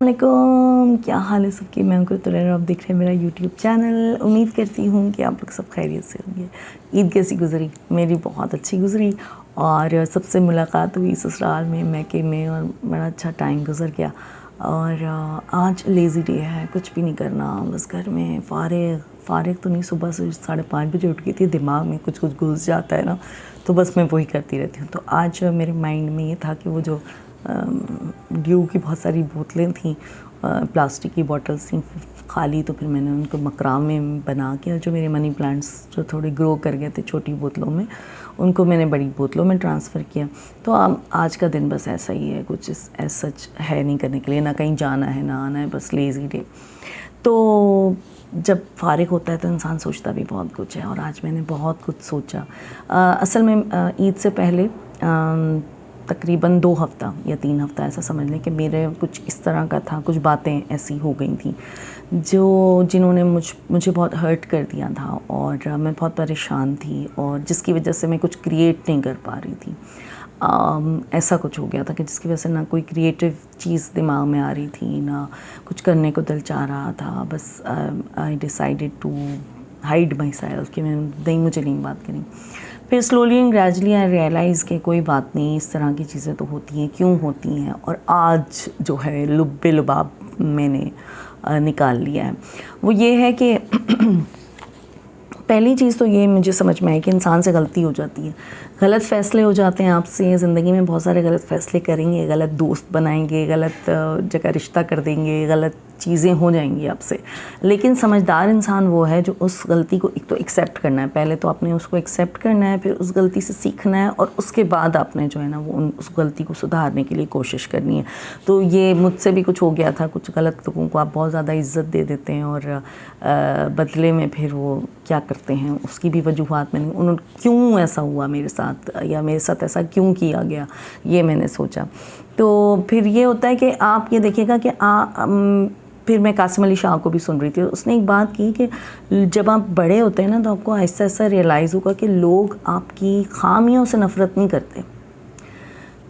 वालेकुम, क्या हाल है सबकी। मैं अंकुर तुरैर, आप देख रहे हैं मेरा यूट्यूब चैनल। उम्मीद करती हूँ कि आप लोग सब खैरियत से होंगे। ईद कैसी गुजरी? मेरी बहुत अच्छी गुजरी और सबसे मुलाकात हुई ससुराल में, मैके में, और बड़ा अच्छा टाइम गुजर गया। और आज लेज़ी डे है, कुछ भी नहीं करना, बस घर में फ़ारिग तो नहीं। सुबह से 5:30 बजे उठ गई थी, दिमाग में कुछ कुछ घुस जाता है ना, तो बस मैं वही करती रहती हूँ। तो आज मेरे माइंड में ये था कि वो जो ड्यू की बहुत सारी बोतलें थीं, प्लास्टिक की बॉटल्स थीं खाली, तो फिर मैंने उनको मकराम में बना के, जो मेरे मनी प्लांट्स जो थोड़े ग्रो कर गए थे छोटी बोतलों में, उनको मैंने बड़ी बोतलों में ट्रांसफ़र किया। तो आज का दिन बस ऐसा ही है, कुछ सच है नहीं करने के लिए, ना कहीं जाना है ना आना है, बस लेज़ी डे। तो जब फ़ारिग होता है तो इंसान सोचता भी बहुत कुछ है, और आज मैंने बहुत कुछ सोचा। असल में ईद से पहले तकरीबन 2 हफ़्ता या 3 हफ़्ता ऐसा समझ लें कि मेरे कुछ इस तरह का था, कुछ बातें ऐसी हो गई थी जिन्होंने मुझे बहुत हर्ट कर दिया था, और मैं बहुत परेशान थी, और जिसकी वजह से मैं कुछ क्रिएट नहीं कर पा रही थी। ऐसा कुछ हो गया था कि जिसकी वजह से ना कोई क्रिएटिव चीज़ दिमाग में आ रही थी, ना कुछ करने को दिल चाह रहा था। बस I decided to hide myself कि मुझे नहीं बात करनी। फिर slowly and gradually I realise कि कोई बात नहीं, इस तरह की चीज़ें तो होती हैं, क्यों होती हैं। और आज जो है लुब्बे लुबाब मैंने निकाल लिया है, वो ये है कि पहली चीज़ तो ये मुझे समझ में आई कि इंसान से गलती हो जाती है, गलत फ़ैसले हो जाते हैं आपसे। ज़िंदगी में बहुत सारे गलत फ़ैसले करेंगे, गलत दोस्त बनाएंगे, गलत जगह रिश्ता कर देंगे, गलत चीज़ें हो जाएंगी आपसे। लेकिन समझदार इंसान वो है जो उस गलती को एक तो एक्सेप्ट करना है, पहले तो आपने उसको एक्सेप्ट करना है, फिर उस गलती से सीखना है, और उसके बाद आपने जो है ना वो उस गलती को सुधारने के लिए कोशिश करनी है। तो ये मुझसे भी कुछ हो गया था। कुछ गलत लोगों को आप बहुत ज़्यादा इज़्ज़त दे देते हैं, और बदले में फिर वो क्या करते हैं उसकी भी वजूहात मैंने, उन्होंने क्यों ऐसा हुआ मेरे साथ, या मेरे साथ ऐसा क्यों किया गया, ये मैंने सोचा। तो फिर ये होता है कि आप ये देखिएगा कि फिर मैं कासिम अली शाह को भी सुन रही थी, उसने एक बात की कि जब आप बड़े होते हैं ना, तो आपको ऐसा ऐसा रियलाइज़ होगा कि लोग आपकी ख़ामियों से नफ़रत नहीं करते।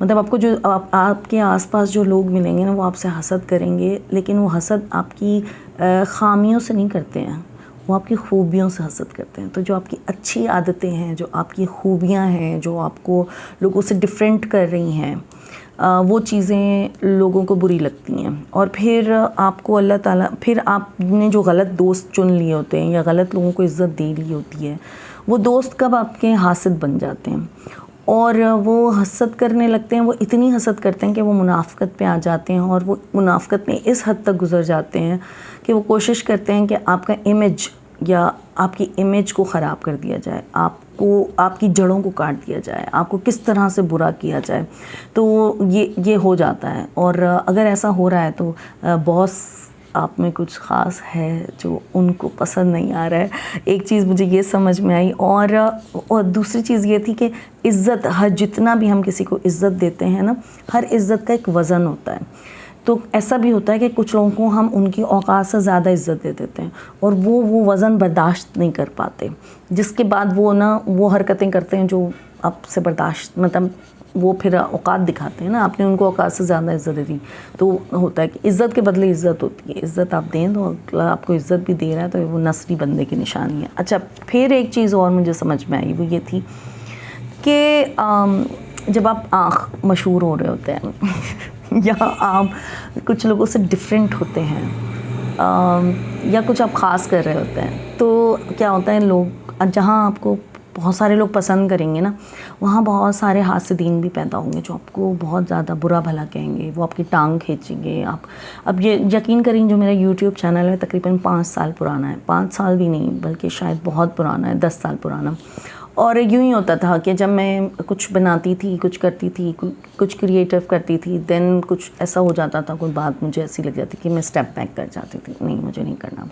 मतलब आपको जो आपके आसपास जो लोग मिलेंगे ना, वो आपसे हसद करेंगे, लेकिन वो हसद आपकी ख़ामियों से नहीं करते हैं, वो आपकी खूबियों से हसद करते हैं। तो जो आपकी अच्छी आदतें हैं, जो आपकी खूबियाँ हैं, जो आपको लोगों से डिफरेंट कर रही हैं, वो चीज़ें लोगों को बुरी लगती हैं। और फिर आपको अल्लाह ताला, फिर आपने जो गलत दोस्त चुन लिए होते हैं या गलत लोगों को इज़्ज़त दे ली होती है, वो दोस्त कब आपके हासिद बन जाते हैं, और वो हसद करने लगते हैं। वो इतनी हसद करते हैं कि वो मुनाफ़िकत पे आ जाते हैं, और वो मुनाफ़िकत में इस हद तक गुज़र जाते हैं कि वो कोशिश करते हैं कि आपका इमेज या आपकी इमेज को ख़राब कर दिया जाए, आपको आपकी जड़ों को काट दिया जाए, आपको किस तरह से बुरा किया जाए। तो ये हो जाता है। और अगर ऐसा हो रहा है तो बॉस आप में कुछ ख़ास है जो उनको पसंद नहीं आ रहा है। एक चीज़ मुझे ये समझ में आई, और दूसरी चीज़ ये थी कि इज़्ज़त, हर जितना भी हम किसी को इज़्ज़त देते हैं ना, हर इज़्ज़त का एक वज़न होता है। तो ऐसा भी होता है कि कुछ लोगों को हम उनकी औकात से ज़्यादा इज़्ज़त दे देते हैं, और वो वज़न बर्दाश्त नहीं कर पाते, जिसके बाद वो हरकतें करते हैं जो आपसे बर्दाश्त, मतलब वो फिर औकात दिखाते हैं ना, आपने उनको औकात से ज़्यादा इज़्ज़त दे दी। तो होता है कि इज़्ज़त के बदले इज़्ज़त होती है। इज़्ज़त आप दें तो आपको इज़्ज़त भी दे रहा है, तो वो नस्ली बंदे की निशानी है। अच्छा, फिर एक चीज़ और मुझे समझ में आई, वो ये थी कि जब आप मशहूर हो रहे होते हैं या आप कुछ लोगों से डिफरेंट होते हैं, या कुछ आप ख़ास कर रहे होते हैं, तो क्या होता है, लोग जहाँ आपको बहुत सारे लोग पसंद करेंगे ना, वहाँ बहुत सारे हासिदीन भी पैदा होंगे जो आपको बहुत ज़्यादा बुरा भला कहेंगे, वो आपकी टांग खींचेंगे। अब ये यकीन करें, जो मेरा यूट्यूब चैनल है तकरीबन 5 साल पुराना है, 5 साल भी नहीं बल्कि शायद बहुत पुराना है, 10 साल पुराना। और यूँ ही होता था कि जब मैं कुछ बनाती थी, कुछ करती थी, कुछ क्रिएटिव करती थी, देन कुछ ऐसा हो जाता था, कोई बात मुझे ऐसी लग जाती कि मैं स्टेप बैक कर जाती थी, नहीं मुझे नहीं करना।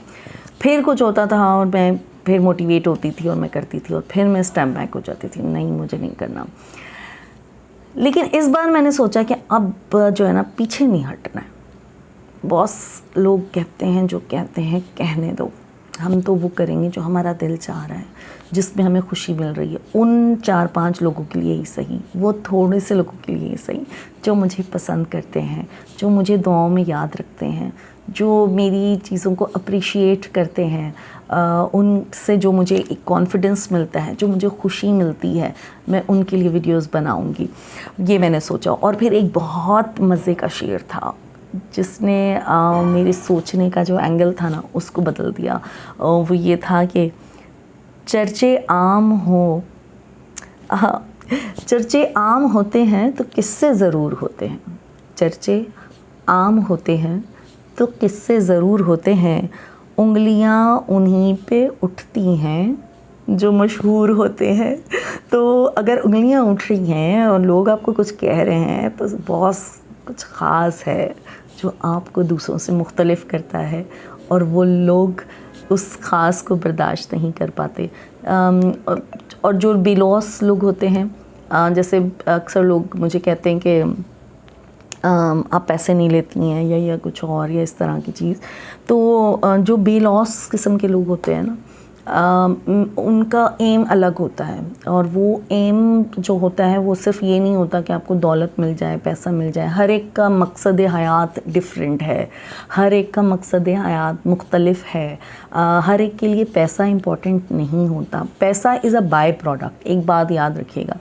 फिर कुछ होता था और मैं फिर मोटिवेट होती थी और मैं करती थी, और फिर मैं स्टेप बैक हो जाती थी, नहीं मुझे नहीं करना। लेकिन इस बार मैंने सोचा कि अब जो है ना, पीछे नहीं हटना है। बॉस लोग कहते हैं जो कहते हैं, कहने दो। ہم تو وہ کریں گے جو ہمارا دل چاہ رہا ہے, جس میں ہمیں خوشی مل رہی ہے. ان 4-5 لوگوں کے لیے ہی صحیح, وہ تھوڑے سے لوگوں کے لیے ہی صحیح جو مجھے پسند کرتے ہیں, جو مجھے دعاؤں میں یاد رکھتے ہیں, جو میری چیزوں کو اپریشیٹ کرتے ہیں, ان سے جو مجھے ایک کانفیڈنس ملتا ہے, جو مجھے خوشی ملتی ہے, میں ان کے لیے ویڈیوز بناؤں گی, یہ میں نے سوچا. اور پھر ایک بہت مزے کا شعر تھا جس نے میرے سوچنے کا جو اینگل تھا نا اس کو بدل دیا. وہ یہ تھا کہ چرچے عام ہوتے ہیں تو قصے ضرور ہوتے ہیں, چرچے عام ہوتے ہیں تو قصے ضرور ہوتے ہیں, انگلیاں انہیں پہ اٹھتی ہیں جو مشہور ہوتے ہیں. تو اگر انگلیاں اٹھ رہی ہیں اور لوگ آپ کو کچھ کہہ رہے ہیں تو بہت کچھ خاص ہے جو آپ کو دوسروں سے مختلف کرتا ہے, اور وہ لوگ اس خاص کو برداشت نہیں کر پاتے. اور جو بے لوس لوگ ہوتے ہیں, جیسے اکثر لوگ مجھے کہتے ہیں کہ آپ پیسے نہیں لیتی ہیں یا کچھ اور یا اس طرح کی چیز, تو جو بے لوس قسم کے لوگ ہوتے ہیں نا, ان کا ایم الگ ہوتا ہے. اور وہ ایم جو ہوتا ہے وہ صرف یہ نہیں ہوتا کہ آپ کو دولت مل جائے, پیسہ مل جائے. ہر ایک کا مقصد حیات ڈیفرنٹ ہے, ہر ایک کا مقصد حیات مختلف ہے. ہر ایک کے لیے پیسہ امپورٹنٹ نہیں ہوتا. پیسہ از اے بائی پروڈکٹ. ایک بات یاد رکھیے گا,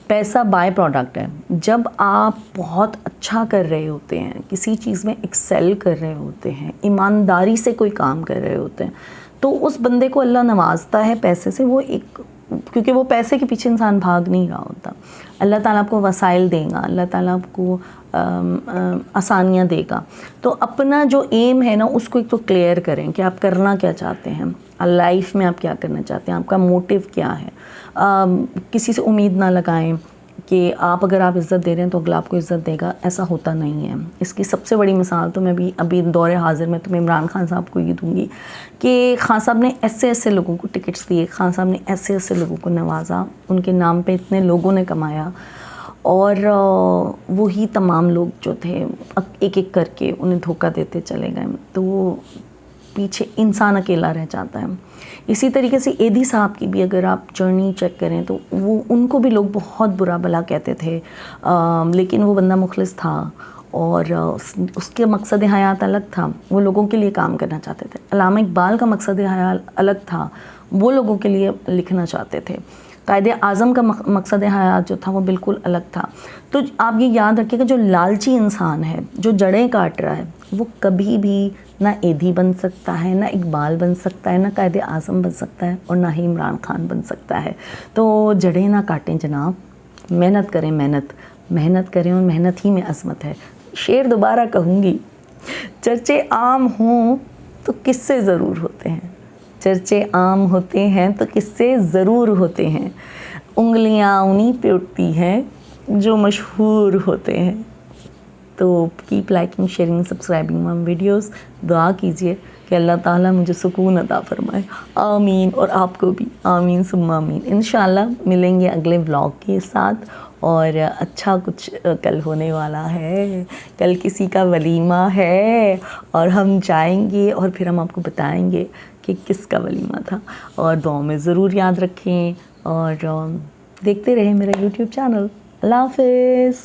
پیسہ بائی پروڈکٹ ہے. جب آپ بہت اچھا کر رہے ہوتے ہیں, کسی چیز میں ایکسیل کر رہے ہوتے ہیں, ایمانداری سے کوئی کام کر رہے ہوتے ہیں, تو اس بندے کو اللہ نوازتا ہے پیسے سے. وہ ایک, کیونکہ وہ پیسے کے پیچھے انسان بھاگ نہیں رہا ہوتا. اللہ تعالیٰ آپ کو وسائل دے گا, اللہ تعالیٰ آپ کو آسانیاں دے گا. تو اپنا جو ایم ہے نا اس کو ایک تو کلیئر کریں کہ آپ کرنا کیا چاہتے ہیں, لائف میں آپ کیا کرنا چاہتے ہیں, آپ کا موٹیو کیا ہے. کسی سے امید نہ لگائیں کہ اگر آپ عزت دے رہے ہیں تو اگلا آپ کو عزت دے گا. ایسا ہوتا نہیں ہے. اس کی سب سے بڑی مثال تو میں ابھی دور حاضر میں تمہیں عمران خان صاحب کو یہ دوں گی کہ خان صاحب نے ایسے لوگوں کو ٹکٹس دیے, خان صاحب نے ایسے لوگوں کو نوازا, ان کے نام پہ اتنے لوگوں نے کمایا, اور وہی تمام لوگ جو تھے ایک ایک کر کے انہیں دھوکہ دیتے چلے گئے. تو وہ پیچھے انسان اکیلا رہ جاتا ہے. اسی طریقے سے ایدھی صاحب کی بھی اگر آپ جرنی چیک کریں تو ان کو بھی لوگ بہت برا بھلا کہتے تھے, لیکن وہ بندہ مخلص تھا, اور اس کے مقصد حیات الگ تھا, وہ لوگوں کے لیے کام کرنا چاہتے تھے. علامہ اقبال کا مقصد حیات الگ تھا, وہ لوگوں کے لیے لکھنا چاہتے تھے. قائد اعظم کا مقصد حیات جو تھا وہ بالکل الگ تھا. تو آپ یہ یاد رکھیے کہ جو لالچی انسان ہے, جو جڑیں کاٹ رہا ہے, وہ کبھی بھی نہ ایدھی بن سکتا ہے, نہ اقبال بن سکتا ہے, نہ قائد اعظم بن سکتا ہے, اور نہ ہی عمران خان بن سکتا ہے. تو جڑیں نہ کاٹیں جناب, محنت کریں, محنت کریں, اور محنت ہی میں عظمت ہے. شعر دوبارہ کہوں گی, چرچے عام ہوں تو قصے ضرور ہوتے ہیں, چرچے عام ہوتے ہیں تو قصے ضرور ہوتے ہیں, انگلیاں انہیں پہ اٹھتی ہیں جو مشہور ہوتے ہیں. تو keep liking, sharing, subscribing my videos. دعا کیجئے کہ اللہ تعالیٰ مجھے سکون عطا فرمائے. آمین. اور آپ کو بھی آمین ثم آمین. انشاءاللہ ملیں گے اگلے ولاگ کے ساتھ, اور اچھا کچھ کل ہونے والا ہے. کل کسی کا ولیمہ ہے, اور ہم جائیں گے اور پھر ہم آپ کو بتائیں گے کہ کس کا ولیمہ تھا. اور دعاؤں میں ضرور یاد رکھیں, اور دیکھتے رہیں میرا یوٹیوب چینل. اللہ حافظ.